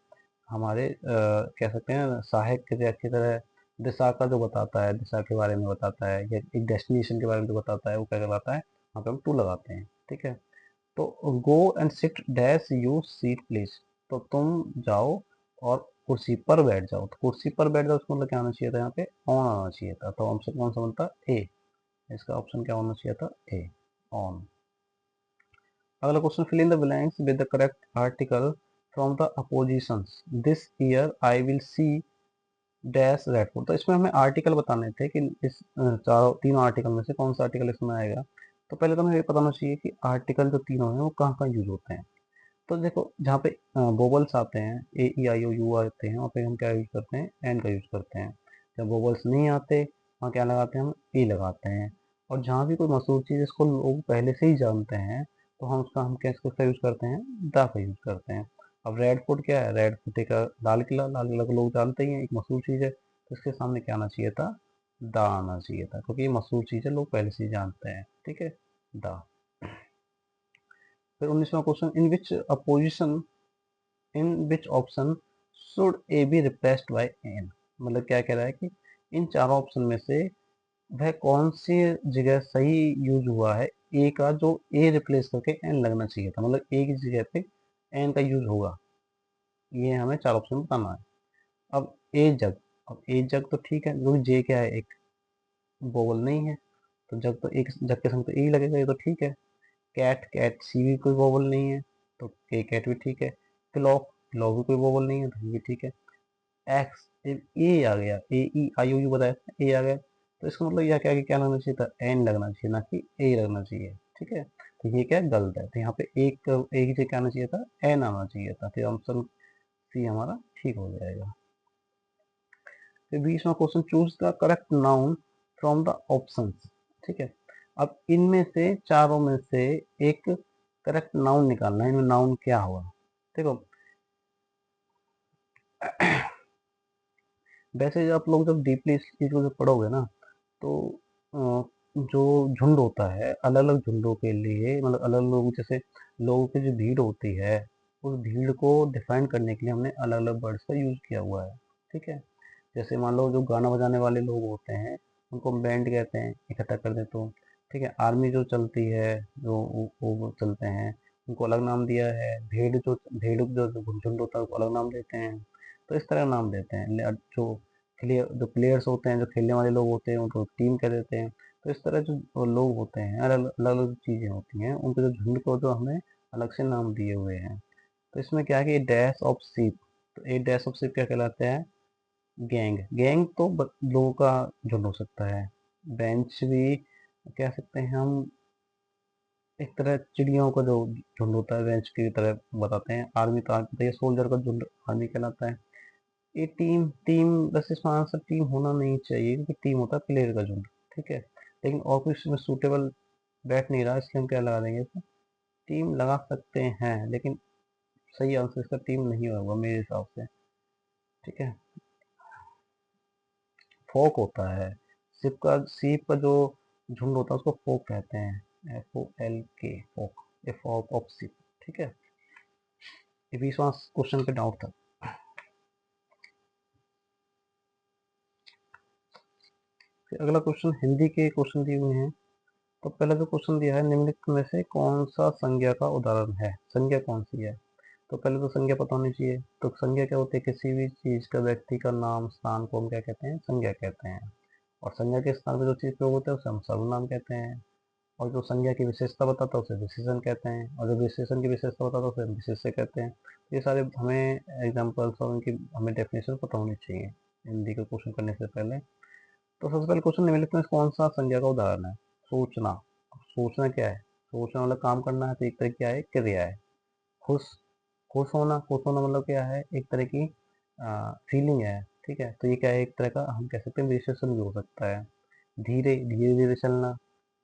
S1: हमारे कह सकते हैं सहायक की तरह, दिशा का जो बताता है, दिशा के बारे में बताता है, या एक डेस्टिनेशन के बारे में जो बताता है, वो क्या कहलाता है, वहाँ पे हम टू लगाते हैं, ठीक है। तो go and sit dash you seat please, तो तुम जाओ और कुर्सी पर बैठ जाओ, तो कुर्सी पर बैठ जाओ उसका मतलब क्या आना चाहिए था, यहाँ पे ऑन आना चाहिए था, तो ऑप्शन कौन सा बनता, ए। इसका ऑप्शन क्या होना चाहिए था, ए, ऑन। अगला question, fill in the blanks with the correct article from the oppositions, this year I will see dash red food. तो इसमें हमें आर्टिकल बताने थे कि इस चारों तीनों आर्टिकल में से कौन सा आर्टिकल इसमें आएगा। तो पहले तो हमें ये पता होना चाहिए कि आर्टिकल जो तीनों हैं वो कहाँ कहाँ यूज होते हैं। तो देखो जहाँ पे वोवल्स आते हैं, ए ई आई ओ यू आते हैं, वहाँ पे हम क्या यूज करते हैं, एन का यूज करते हैं। जब वोवल्स नहीं आते, वहाँ क्या लगाते हैं, हम ई लगाते हैं। और जहाँ भी कोई मशहूर चीज़ जिसको लोग पहले से ही जानते हैं, तो हम क्या इसका यूज करते हैं, द का यूज करते हैं। अब रेड फूड क्या है, रेड फूड एक लाल किला, लाल किला को लोग जानते ही हैं, एक मशहूर चीज़ है, तो इसके सामने क्या आना चाहिए था, द आना चाहिए था, क्योंकि ये मशहूर चीज़ है, लोग पहले से ही जानते हैं, ठीक है, द। फिर 19वां question, in which opposition, in which option should a be replaced by an. मतलब क्या कह रहा है कि इन चारों ऑप्शन में से वह कौन सी जगह सही यूज हुआ है ए का, जो ए रिप्लेस करके एन लगना चाहिए था, मतलब ए की जगह पे एन का यूज होगा, ये हमें चार ऑप्शन बताना है। अब ए जग, अब ए जग तो ठीक है, क्योंकि जे क्या है, एक वोवल नहीं है, तो जग तो एक, जग के संग तो ए लगेगा, ये तो ठीक है। कैट, कैट सी भी कोई वोवल नहीं है, तो के कैट भी ठीक है। क्लॉक, क्लॉक भी कोई वोवल नहीं है, तो ये भी ठीक है। एक्स, ए आ गया, ए ई आई ओ यू बताया था, ए आ गया, तो इसका मतलब यह क्या है कि क्या लगना चाहिए था, एन लगना चाहिए, ना कि ए लगना चाहिए, ठीक है। तो ये क्या है, गलत है, तो यहाँ पे एक एक जगह क्या आना चाहिए था, एन आना चाहिए था, फिर ऑप्शन सी हमारा ठीक हो जाएगा। फिर 20वां question, choose the correct noun from the options, ठीक है। अब इनमें से चारों में से एक करेक्ट नाउन निकालना है, इनमें नाउन क्या होगा, देखो वैसे आप लोग जब डीपली इस चीज़ को जब पढ़ोगे ना, तो जो झुंड होता है, अलग-अलग झुंडों के लिए मतलब अलग लोग जैसे लोगों की जो भीड़ होती है, उस भीड़ को डिफाइन करने के लिए हमने अलग-अलग वर्ड्स का यूज़ किया हुआ है, ठीक है? जैसे मान लो जो गाना बजाने वाले लोग होते हैं, उनको हम बैंड कहते हैं, इकट्ठा कर दें तो, ठीक है? आर्मी जो चलती है, जो वो चलते हैं, उनको अलग नाम दिया है, भेड़ जो झुंड होता है उसको अलग नाम देते हैं, तो इस तरह नाम देते हैं। जो प्लेयर्स होते हैं, जो खेलने वाले लोग होते हैं, उनको टीम कह देते हैं। तो इस तरह जो लोग होते हैं, अलग-अलग चीज़ें होती हैं, उनको जो झुंड को जो हमने अलग से नाम दिए हुए हैं। तो इसमें क्या है कि डैश ऑफ शीप, तो ए डैश ऑफ शीप क्या कहलाता है? गैंग। गैंग तो लोगों का झुंड हो सकता है। बेंच भी कह सकते हैं हम, एक तरह चिड़ियों का जो झुंड होता है बेंच की तरह बताते हैं। आर्मी तो आर्मी होता है, सोल्जर का झुंड आर्मी कहलाता है। ये टीम टीम वैसे इसमें आंसर टीम होना नहीं चाहिए, क्योंकि टीम होता है प्लेयर का झुंड, ठीक है? लेकिन और कुछ इसमें सूटेबल बैठ नहीं रहा, इसलिए हम क्या लगा देंगे इसमें? टीम लगा सकते हैं, लेकिन सही आंसर इसका टीम नहीं होगा मेरे हिसाब से, ठीक है? फोक होता है। सीप का जो झुंड होता है उसको फोक कहते हैं, FOLK, folk, a flock of sheep, ठीक है? ये 20वां क्वेश्चन पे डाउट था। फिर अगला क्वेश्चन हिंदी के क्वेश्चन दिए हुए हैं। तो पहला जो क्वेश्चन दिया है, निम्नलिखित में से कौन सा संज्ञा का उदाहरण है? संज्ञा कौन सी है? तो पहले तो संज्ञा पता होनी चाहिए। तो संज्ञा क्या होती है? किसी भी चीज का, व्यक्ति का नाम, स्थान को हम क्या कहते हैं? संज्ञा कहते हैं। और संज्ञा के स्थान पर जो चीज प्रयोग होता है उसे हम सर्वनाम कहते हैं। और जो संज्ञा की विशेषता बताता है उसे विशेषण कहते हैं। और जो विशेषण की विशेषता बताता है उसे हम विशेष्य कहते हैं। ये सारे हमें एग्जाम्पल्स और उनकी हमें डेफिनेशन पता होनी चाहिए हिंदी का क्वेश्चन करने से पहले। तो सबसे पहले क्वेश्चन, निम्नलिखित में से कौन सा संज्ञा का उदाहरण है? सोचना। अब सोचना क्या है? सोचना मतलब काम करना है, तो एक तरह की क्या है? क्रिया है। खुश खुश होना मतलब क्या है? एक तरह की फीलिंग है, ठीक है? तो ये क्या है? एक तरह का हम कह सकते हैं विशेषण भी हो सकता है। धीरे धीरे धीरे चलना,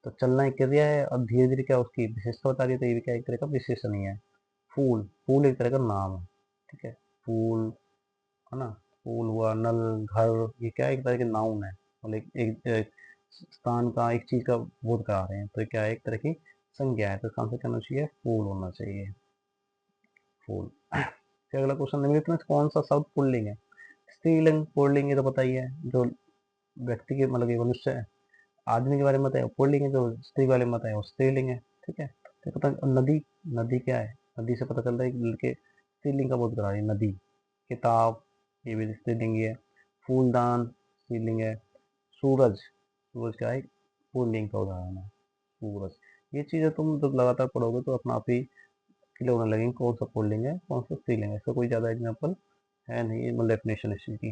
S1: तो चलना एक क्रिया है, और धीरे धीरे क्या उसकी विशेषता बता रही है, तो ये भी क्या एक तरह का विशेषण ही है। फूल फूल एक तरह का नाम है, ठीक है? फूल, है ना? फूल हुआ, नल, घर, ये क्या है? एक तरह के नाउन है। मतलब एक स्थान का, एक चीज का बोध करा रहे हैं, तो ये क्या है? एक तरह की संज्ञा है। तो इसका आंसर क्या होना चाहिए? फूल होना चाहिए, फूल। फिर अगला क्वेश्चन, निम्नलिखित में से कौन सा शब्द पुल्लिंग है? स्त्रीलिंग, पुल्लिंग, ये तो पता ही है। जो व्यक्ति के मतलब ये मनुष्य है, आदमी के बारे में बताया पुल्लिंग है, जो स्त्री वाले में बताया वो स्त्रीलिंग है, ठीक है? तो पता नदी, नदी क्या है? नदी से पता चलता है कि लड़के स्त्रीलिंग का बोध करा रही है, नदी। किताब, ये भी स्त्रीलिंग ही है। फूलदान स्त्रीलिंग है। सूरज, सूरज क्या है? पुल्लिंग का उदाहरण है, सूरज। ये चीजें तुम जब लगातार पढ़ोगे तो अपना आप ही क्लियर होने लगेंगे कौन सा पुल्लिंग है, कौन सा स्त्रीलिंग है। इसका कोई ज्यादा एग्जाम्पल है नहीं, मतलब डेफिनेशन इस चीज की।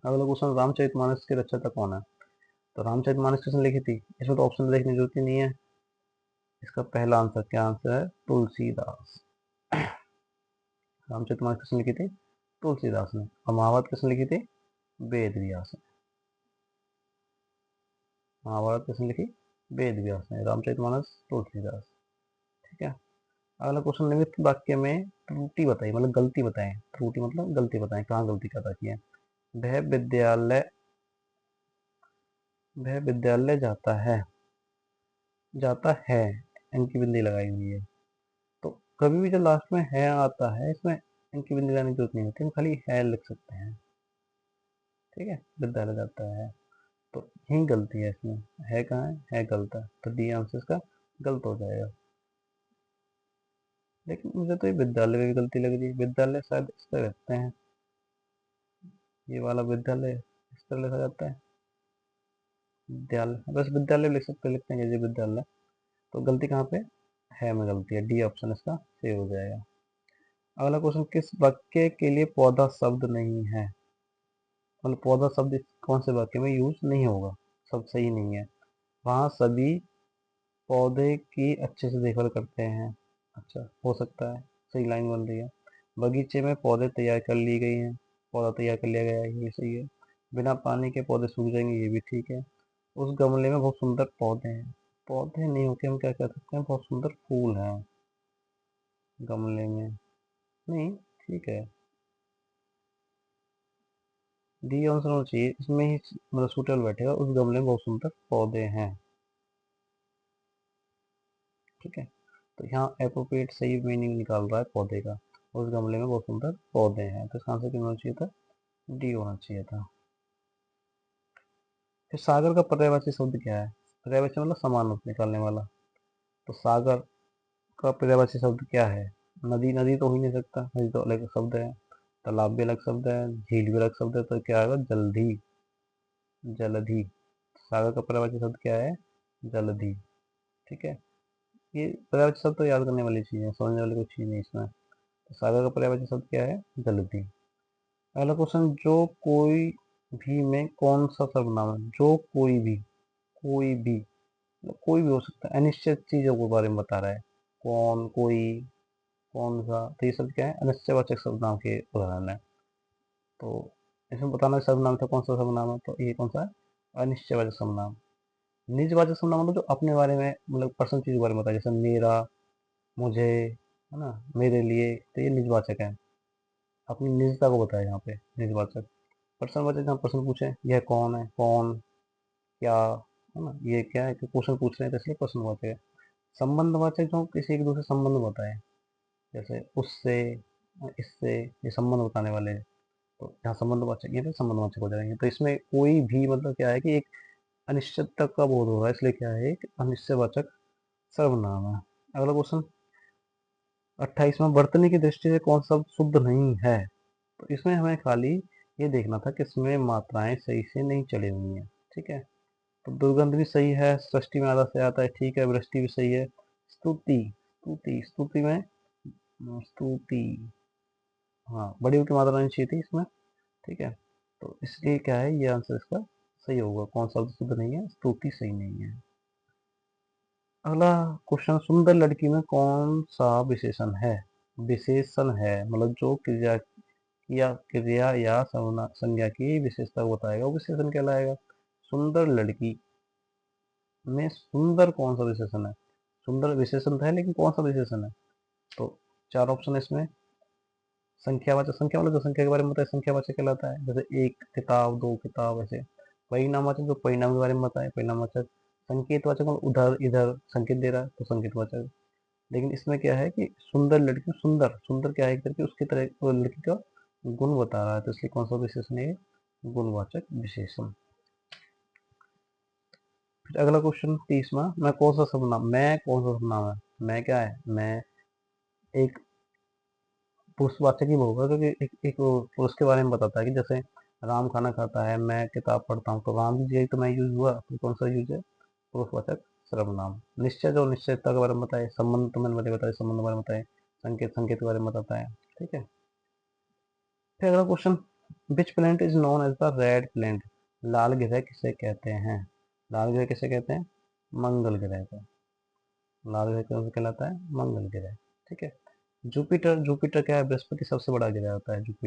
S1: अगला क्वेश्चन, रामचरितमानस के रचयिता कौन है? तो रामचरितमानस किसने लिखी थी? इसमें तो ऑप्शन देखने की जरूरत ही नहीं है। इसका पहला आंसर क्या आंसर है? तुलसीदास। रामचरितमानस किसने लिखी थी? तुलसीदास ने। और महाभारत किसने लिखी थी? वेद व्यास ने। महाभारत किसने लिखी? वेद व्यास ने। रामचरितमानस तुलसीदास, ठीक है? अगला क्वेश्चन, निम्नलिखित वाक्य में त्रुटि बताइए, मतलब गलती बताएं। त्रुटि मतलब गलती बताएं, कहाँ गलती कर रखी है? वह विद्यालय वह विद्यालय जाता है, जाता है, इनकी बिंदी लगाई हुई है। तो कभी भी जब लास्ट में है आता है, इसमें इनकी बिंदी लगाने की जरूरत नहीं होती, हम खाली है लिख सकते हैं, ठीक है? विद्यालय जाता है, तो यही गलती है इसमें। है कहाँ है गलत है, तो डी आंसर इसका गलत हो जाएगा। लेकिन मुझे तो ये विद्यालय में भी गलती लग रही है। विद्यालय शायद इस तरह रहते हैं, ये वाला विद्यालय इस तरह लिखा जाता है, विद्यालय, बस विद्यालय लिख सकते, लिखते हैं ये विद्यालय। तो गलती कहाँ पे है? में गलती है, डी ऑप्शन इसका सही हो जाएगा। अगला क्वेश्चन, किस वाक्य के लिए पौधा शब्द नहीं है? मतलब पौधा शब्द कौन से वाक्य में यूज नहीं होगा? शब्द सही नहीं है। वहाँ सभी पौधे की अच्छे से देखभाल करते हैं, अच्छा हो सकता है, सही लाइन बन रही है। बगीचे में पौधे तैयार कर ली गई हैं, पौधा तैयार कर लिया गया है, ये सही है। बिना पानी के पौधे सूख जाएंगे, ये भी ठीक है। उस गमले में बहुत सुंदर पौधे हैं, पौधे नहीं होके हम क्या कह सकते हैं? बहुत सुंदर फूल हैं गमले में, नहीं, ठीक है। डी आंसर होना चाहिए, इसमें ही मतलब सूटेबल बैठेगा, उस गमले में बहुत सुंदर पौधे हैं। ठीक है, तो यहाँ एप्रोप्रिएट सही मीनिंग निकाल रहा है पौधे का, उस गमले में बहुत सुंदर पौधे हैं, तो इसका आंसर क्या होना चाहिए था, डी होना चाहिए था। फिर सागर का पर्यायवाची शब्द क्या है, पर्यायवाची मतलब समान अर्थ निकालने वाला, तो सागर का पर्यायवाची शब्द क्या है, नदी, नदी तो हो ही नहीं सकता, नदी तो अलग शब्द है, तालाब भी अलग शब्द है, झील भी अलग शब्द है, तो क्या आएगा, जलधि, जलधि। सागर का पर्यायवाची शब्द क्या है, जलधि। ठीक है, ये पर्यायवाची शब्द तो याद करने वाली चीज है, समझने वाली कोई चीज नहीं इसमें। तो सागर का पर्यायवाची शब्द क्या है, जलधि। अगला क्वेश्चन, जो कोई भी में कौन सा सर्वनाम है, जो कोई भी, कोई भी मतलब कोई भी हो सकता है, अनिश्चित चीजों के बारे में बता रहा है, कौन, कोई, कौन सा, तो ये सब क्या है, अनिश्चयवाचक सर्वनाम के उदाहरण है। तो इसमें बताना सर्वनाम था, कौन सा सर्वनाम है, तो ये कौन सा है, अनिश्चयवाचक सर्वनाम। निजवाचक सर्वनाम मतलब जो अपने बारे में, मतलब पर्सनल चीज के बारे में बताया, जैसे मेरा, मुझे, है ना, मेरे लिए, तो ये निजवाचक है, अपनी निजता को बताया यहाँ पे निजवाचक। प्रश्नवाचक जहाँ प्रश्न पूछे, यह कौन है, कौन, क्या, है ना, ये क्या है, कि क्वेश्चन पूछ रहे हैं तो इसलिए प्रश्नवाचक है। संबंधवाचक जो किसी एक दूसरे संबंध बताए, जैसे उससे, इससे, ये संबंध बताने वाले हैं। तो यहाँ संबंधवाचक, ये भी संबंधवाचक हो जाएंगे। तो इसमें कोई भी मतलब क्या है कि एक अनिश्चितता का बोध हो रहा है, इसलिए क्या है, एक अनिश्चयवाचक सर्वनाम है। अगला क्वेश्चन 28वां, वर्तनी की दृष्टि से कौन सा शब्द शुद्ध नहीं है, तो इसमें हमें खाली ये देखना था कि इसमें मात्राएं सही से नहीं चली हुई हैं। ठीक है, तो दुर्गंध भी सही है, सृष्टि में आधा से आता है, ठीक है, वृष्टि भी सही है, स्तुति, स्तुति, स्तुति में, स्तुति, हाँ, बड़ी की मात्रा नहीं चाहिए थी इसमें। ठीक है, तो इसलिए क्या है, ये आंसर इसका सही होगा, कौन सा शुद्ध नहीं है, स्तुति सही नहीं है। अगला क्वेश्चन, सुंदर लड़की में कौन सा विशेषण है, विशेषण है मतलब जो क्रिया या क्रिया या संज्ञा की विशेषता को बताएगा, वो विशेषण कहलाएगा। सुंदर लड़की में सुंदर कौन सा विशेषण है, सुंदर विशेषण था लेकिन कौन सा विशेषण है, तो चार ऑप्शन है इसमें। संख्यावाचक, संख्या वाले जो संख्या के बारे में बताए संख्यावाचक कहलाता है, जैसे एक किताब, दो किताब, ऐसे। परिणामवाचक जो परिणाम के बारे में बताए परिणामवाचक। संकेतवाचक मतलब उधर इधर संकेत दे रहा है, तो संकेतवाचक। लेकिन इसमें क्या है कि सुंदर लड़की, सुंदर, सुंदर क्या है करके उसकी तरह वो लड़की का गुण बता रहा है, तो इसलिए कौन सा विशेषण है, गुणवाचक विशेषण। फिर अगला क्वेश्चन 30वां, मैं कौन सा सर्वनाम, मैं कौन सा सर्वनाम है, मैं क्या है, मैं एक पुरुषवाचक ही होगा, क्योंकि एक वो पुरुष के बारे में बताता है, कि जैसे राम खाना खाता है, मैं किताब पढ़ता हूँ, तो राम की जगह तो मैं यूज हुआ, तो कौन सा यूज है, पुरुषवाचक सर्वनाम। निश्चय जो निश्चयता के बारे में बताए, संबंध तो मैंने बताया, संबंध के बारे में बताए, संकेत, संकेत के बारे में बताता है। ठीक है, फिर अगला question, which planet is known as the red planet, लाल ग्रह किसे कहते हैं, लाल ग्रह किसे कहते हैं, मंगल ग्रह को, लाल ग्रह कौन सा कहलाता है, मंगल ग्रह। ठीक है, जुपिटर, जुपिटर क्या है, बृहस्पति सबसे बड़ा ग्रह होता है, जुपिटर।